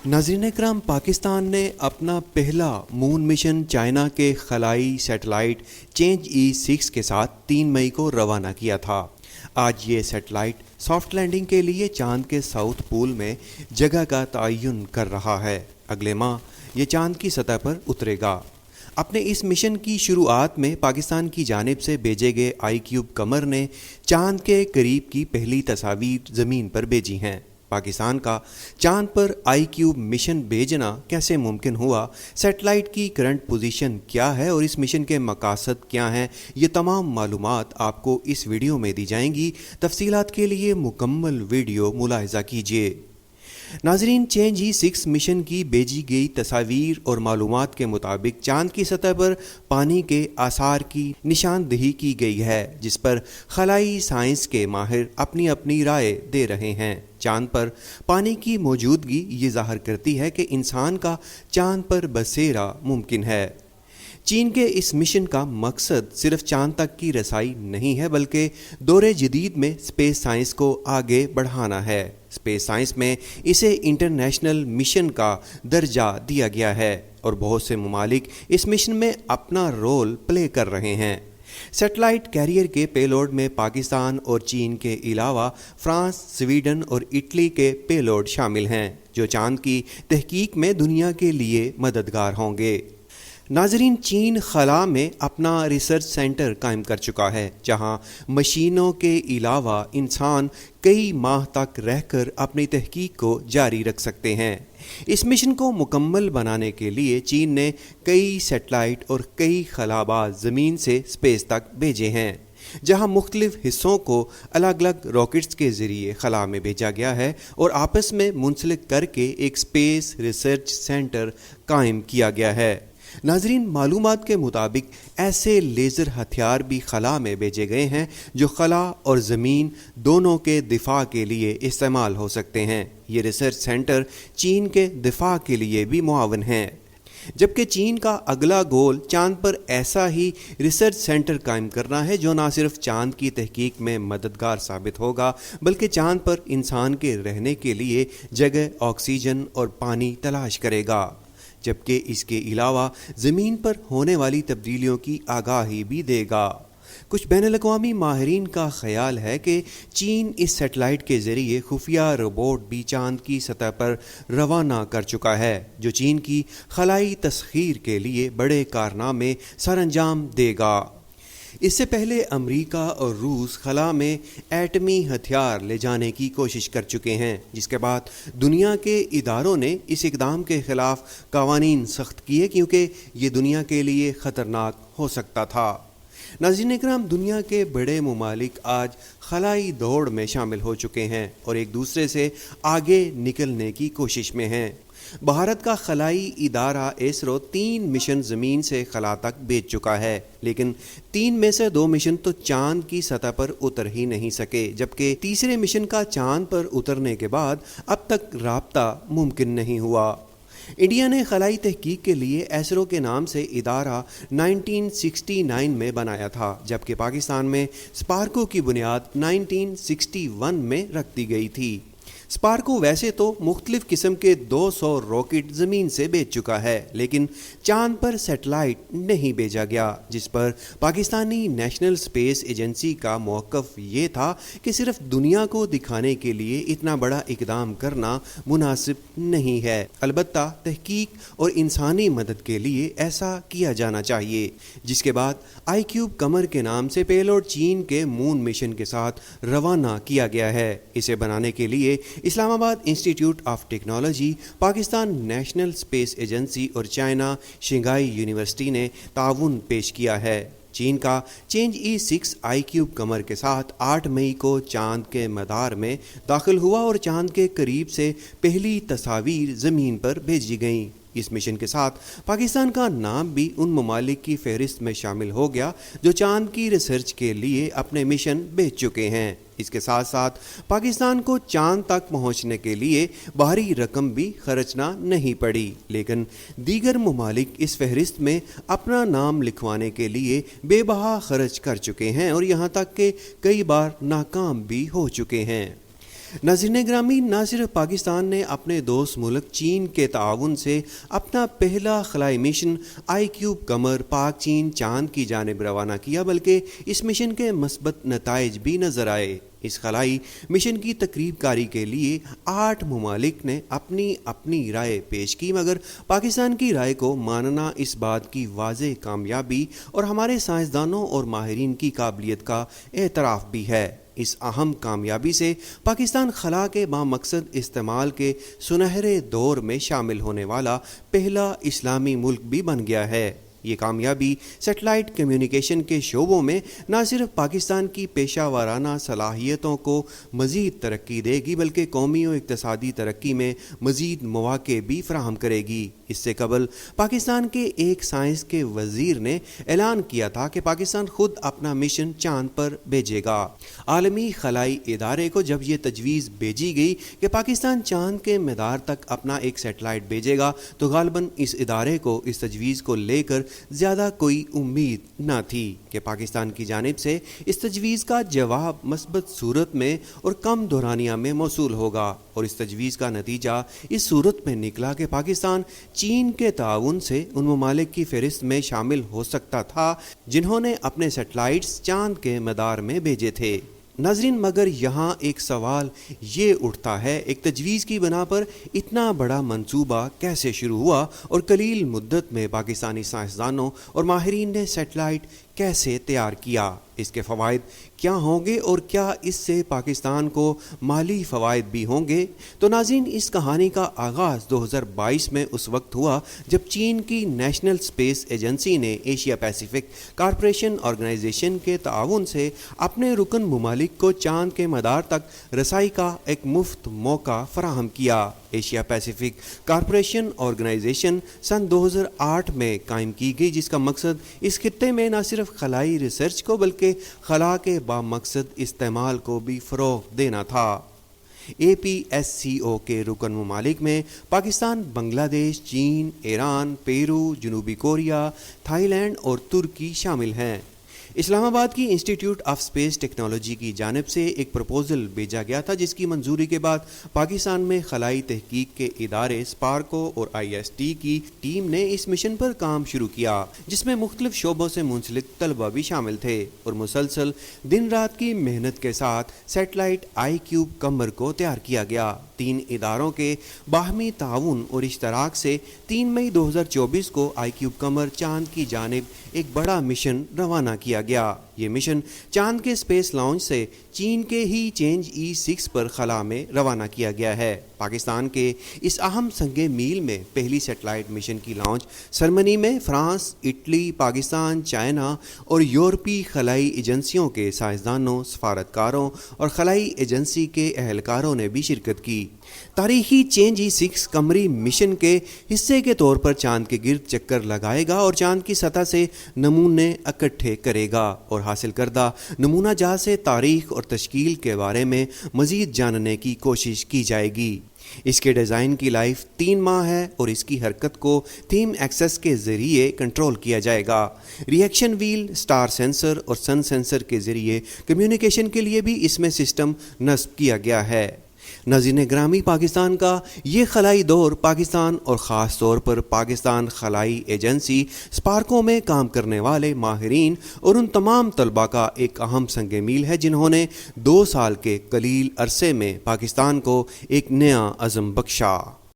नाज़रीन इकराम, पाकिस्तान ने अपना पहला मून मिशन चाइना के खलाई सैटेलाइट चेंज-E6 के साथ 3 मई को रवाना किया था। आज ये सैटेलाइट सॉफ्ट लैंडिंग के लिए चांद के साउथ पोल में जगह का तयन कर रहा है। अगले माह ये चांद की सतह पर उतरेगा। अपने इस मिशन की शुरुआत में पाकिस्तान की जानिब से भेजे गए iCube कमर ने चांद के करीब की पहली तस्वीर ज़मीन पर भेजी हैं। पाकिस्तान का चांद पर iCube मिशन भेजना कैसे मुमकिन हुआ, सैटेलाइट की करंट पोजीशन क्या है और इस मिशन के मकासद क्या हैं, ये तमाम मालूमात आपको इस वीडियो में दी जाएंगी। तफसीलात के लिए मुकम्मल वीडियो मुलाहिजा कीजिए। नाजरीन, चेंज-E6 मिशन की भेजी गई तस्वीर और मालूमात के मुताबिक चांद की सतह पर पानी के आसार की निशानदेही की गई है, जिस पर खलाई साइंस के माहिर अपनी अपनी राय दे रहे हैं। चांद पर पानी की मौजूदगी ये ज़ाहिर करती है कि इंसान का चांद पर बसेरा मुमकिन है। चीन के इस मिशन का मकसद सिर्फ चांद तक की रसाई नहीं है, बल्कि दौरे जदीद में स्पेस साइंस को आगे बढ़ाना है। स्पेस साइंस में इसे इंटरनेशनल मिशन का दर्जा दिया गया है और बहुत से ममालिक इस मिशन में अपना रोल प्ले कर रहे हैं। सैटेलाइट कैरियर के पेलोड में पाकिस्तान और चीन के अलावा फ्रांस, स्वीडन और इटली के पेलोड शामिल हैं, जो चांद की तहकीक में दुनिया के लिए मददगार होंगे। नाजरीन, चीन खला में अपना रिसर्च सेंटर कायम कर चुका है, जहां मशीनों के अलावा इंसान कई माह तक रहकर अपनी तहकीक को जारी रख सकते हैं। इस मिशन को मुकम्मल बनाने के लिए चीन ने कई सैटेलाइट और कई खलाबाज ज़मीन से स्पेस तक भेजे हैं, जहां मुख्तलिफ हिस्सों को अलग अलग रॉकेट्स के ज़रिए खला में भेजा गया है और आपस में मुंसलिक करके एक स्पेस रिसर्च सेंटर कायम किया गया है। नाजरीन, मालूमात के मुताबिक ऐसे लेज़र हथियार भी खला में भेजे गए हैं जो खला और ज़मीन दोनों के दिफा के लिए इस्तेमाल हो सकते हैं। ये रिसर्च सेंटर चीन के दिफा के लिए भी मुआवन हैं, जबकि चीन का अगला गोल चांद पर ऐसा ही रिसर्च सेंटर कायम करना है जो न सिर्फ चांद की तहकीक में मददगार साबित होगा, बल्कि चांद पर इंसान के रहने के लिए जगह, ऑक्सीजन और पानी तलाश करेगा, जबकि इसके अलावा ज़मीन पर होने वाली तब्दीलियों की आगाही भी देगा। कुछ बैनुल-अक़वामी माहिरीन का ख्याल है कि चीन इस सैटेलाइट के ज़रिए खुफिया रोबोट भी चांद की सतह पर रवाना कर चुका है, जो चीन की खलाई तस्खीर के लिए बड़े कारनामे सरअंजाम देगा। इससे पहले अमेरिका और रूस खला में एटमी हथियार ले जाने की कोशिश कर चुके हैं, जिसके बाद दुनिया के इदारों ने इस इक़दाम के ख़िलाफ़ कवानीन सख्त किए, क्योंकि ये दुनिया के लिए ख़तरनाक हो सकता था। नाज़रीन इकराम, दुनिया के बड़े ममालिक आज खलाई दौड़ में शामिल हो चुके हैं और एक दूसरे से आगे निकलने की कोशिश में हैं। भारत का खलाई इदारा इसरो 3 मिशन ज़मीन से खला तक भेज चुका है, लेकिन 3 में से 2 मिशन तो चांद की सतह पर उतर ही नहीं सके, जबकि तीसरे मिशन का चांद पर उतरने के बाद अब तक राब्ता मुमकिन नहीं हुआ। इंडिया ने खलाई तहकीक के लिए इसरो के नाम से इदारा 1969 में बनाया था, जबकि पाकिस्तान में स्पार्को की बुनियाद 1961 में रख दी गई थी। स्पार्को वैसे तो मुख्तलिफ किस्म के 200 रॉकेट ज़मीन से भेज चुका है, लेकिन चांद पर सैटेलाइट नहीं भेजा गया, जिस पर पाकिस्तानी नेशनल स्पेस एजेंसी का मौक़िफ़ ये था कि सिर्फ दुनिया को दिखाने के लिए इतना बड़ा इक़दाम करना मुनासिब नहीं है। अलबत्ता तहकीक और इंसानी मदद के लिए ऐसा किया जाना चाहिए। जिसके बाद iCube कमर के नाम से पेलोड चीन के मून मिशन के साथ रवाना किया गया है। इसे बनाने के लिए Islamabad institute of technology, Pakistan national space agency और चाइना शंघाई यूनिवर्सिटी ने ताउन पेश किया है। चीन का चेंज-E6 iCube कमर के साथ 8 मई को चांद के मदार में दाखिल हुआ और चांद के करीब से पहली तस्वीर ज़मीन पर भेजी गईं। इस मिशन के साथ पाकिस्तान का नाम भी उन ममालिक की फहरिस्त में शामिल हो गया जो चांद की रिसर्च के लिए अपने मिशन भेज चुके हैं। इसके साथ साथ पाकिस्तान को चांद तक पहुंचने के लिए बाहरी रकम भी खर्चना नहीं पड़ी, लेकिन दीगर ममालिक इस फहरिस्त में अपना नाम लिखवाने के लिए बेबहा खर्च कर चुके हैं और यहाँ तक कि कई बार नाकाम भी हो चुके हैं। ناظرین گرامی، نہ صرف پاکستان نے اپنے دوست ملک چین کے تعاون سے اپنا پہلا خلائی مشن آئی کیوب قمر پاک چین چاند کی جانب روانہ کیا، بلکہ اس مشن کے مثبت نتائج بھی نظر آئے۔ اس خلائی مشن کی تقریب کاری کے لیے 8 ممالک نے اپنی رائے پیش کی، مگر پاکستان کی رائے کو ماننا اس بات کی واضح کامیابی اور ہمارے سائنسدانوں اور ماہرین کی قابلیت کا اعتراف بھی ہے۔ اس اہم کامیابی سے پاکستان خلا کے بامقصد استعمال کے سنہرے دور میں شامل ہونے والا پہلا اسلامی ملک بھی بن گیا ہے۔ یہ کامیابی سیٹلائٹ کمیونیکیشن کے شعبوں میں نہ صرف پاکستان کی پیشہ ورانہ صلاحیتوں کو مزید ترقی دے گی، بلکہ قومی و اقتصادی ترقی میں مزید مواقع بھی فراہم کرے گی۔ اس سے قبل پاکستان کے ایک سائنس کے وزیر نے اعلان کیا تھا کہ پاکستان خود اپنا مشن چاند پر بھیجے گا۔ عالمی خلائی ادارے کو جب یہ تجویز بھیجی گئی کہ پاکستان چاند کے مدار تک اپنا ایک سیٹلائٹ بھیجے گا، تو غالباً اس ادارے کو اس تجویز کو لے کر زیادہ کوئی امید نہ تھی کہ پاکستان کی جانب سے اس تجویز کا جواب مثبت صورت میں اور کم دورانیہ میں موصول ہوگا، اور اس تجویز کا نتیجہ اس صورت میں نکلا کہ پاکستان چین کے تعاون سے ان ممالک کی فہرست میں شامل ہو سکتا تھا جنہوں نے اپنے سیٹلائٹس چاند کے مدار میں بھیجے تھے۔ ناظرین، مگر یہاں ایک سوال یہ اٹھتا ہے، ایک تجویز کی بنا پر اتنا بڑا منصوبہ کیسے شروع ہوا اور قلیل مدت میں پاکستانی سائنسدانوں اور ماہرین نے سیٹلائٹ کیسے تیار کیا؟ اس کے فوائد کیا ہوں گے اور کیا اس سے پاکستان کو مالی فوائد بھی ہوں گے؟ تو ناظرین، اس کہانی کا آغاز 2022 میں اس وقت ہوا جب چین کی نیشنل اسپیس ایجنسی نے ایشیا پیسیفک کارپوریشن آرگنائزیشن کے تعاون سے اپنے رکن ممالک کو چاند کے مدار تک رسائی کا ایک مفت موقع فراہم کیا۔ ایشیا پیسیفک کارپوریشن آرگنائزیشن سن 2008 میں قائم کی گئی، جس کا مقصد اس خطے میں نہ صرف خلائی ریسرچ کو بلکہ خلا کے بامقصد استعمال کو بھی فروغ دینا تھا۔ APSCO کے رکن ممالک میں پاکستان، بنگلہ دیش، چین، ایران، پیرو، جنوبی کوریا، تھائی لینڈ اور ترکی شامل ہیں۔ اسلام آباد کی انسٹیٹیوٹ آف اسپیس ٹیکنالوجی کی جانب سے ایک پروپوزل بھیجا گیا تھا، جس کی منظوری کے بعد پاکستان میں خلائی تحقیق کے ادارے اسپارکو اور IST کی ٹیم نے اس مشن پر کام شروع کیا، جس میں مختلف شعبوں سے منسلک طلبہ بھی شامل تھے، اور مسلسل دن رات کی محنت کے ساتھ سیٹلائٹ آئی کیوب قمر کو تیار کیا گیا۔ 3 اداروں کے باہمی تعاون اور اشتراک سے 3 مئی 2024 کو آئی کیوب قمر چاند کی جانب ایک بڑا مشن روانہ کیا گیا۔ یہ مشن چاند کے اسپیس لانچ سے چین کے ہی چینج E6 پر خلا میں روانہ کیا گیا ہے۔ پاکستان کے اس اہم سنگ میل میں پہلی سیٹلائٹ مشن کی لانچ سرمنی میں فرانس، اٹلی، پاکستان، چائنا اور یورپی خلائی ایجنسیوں کے سائنسدانوں، سفارتکاروں اور خلائی ایجنسی کے اہلکاروں نے بھی شرکت کی۔ تاریخی چینج E6 قمری مشن کے حصے کے طور پر چاند کے گرد چکر لگائے گا اور چاند کی سطح سے نمونے اکٹھے کرے گا، اور حاصل کردہ نمونہ جات سے تاریخ اور تشکیل کے بارے میں مزید جاننے کی کوشش کی جائے گی۔ اس کے ڈیزائن کی لائف 3 ماہ ہے اور اس کی حرکت کو تھیم ایکسس کے ذریعے کنٹرول کیا جائے گا۔ ریئیکشن ویل، سٹار سینسر اور سن سینسر کے ذریعے کمیونیکیشن کے لیے بھی اس میں سسٹم نصب کیا گیا ہے۔ ناظرین گرامی، پاکستان کا یہ خلائی دور پاکستان اور خاص طور پر پاکستان خلائی ایجنسی اسپارکو میں کام کرنے والے ماہرین اور ان تمام طلباء کا ایک اہم سنگ میل ہے جنہوں نے 2 سال کے قلیل عرصے میں پاکستان کو ایک نیا عزم بخشا۔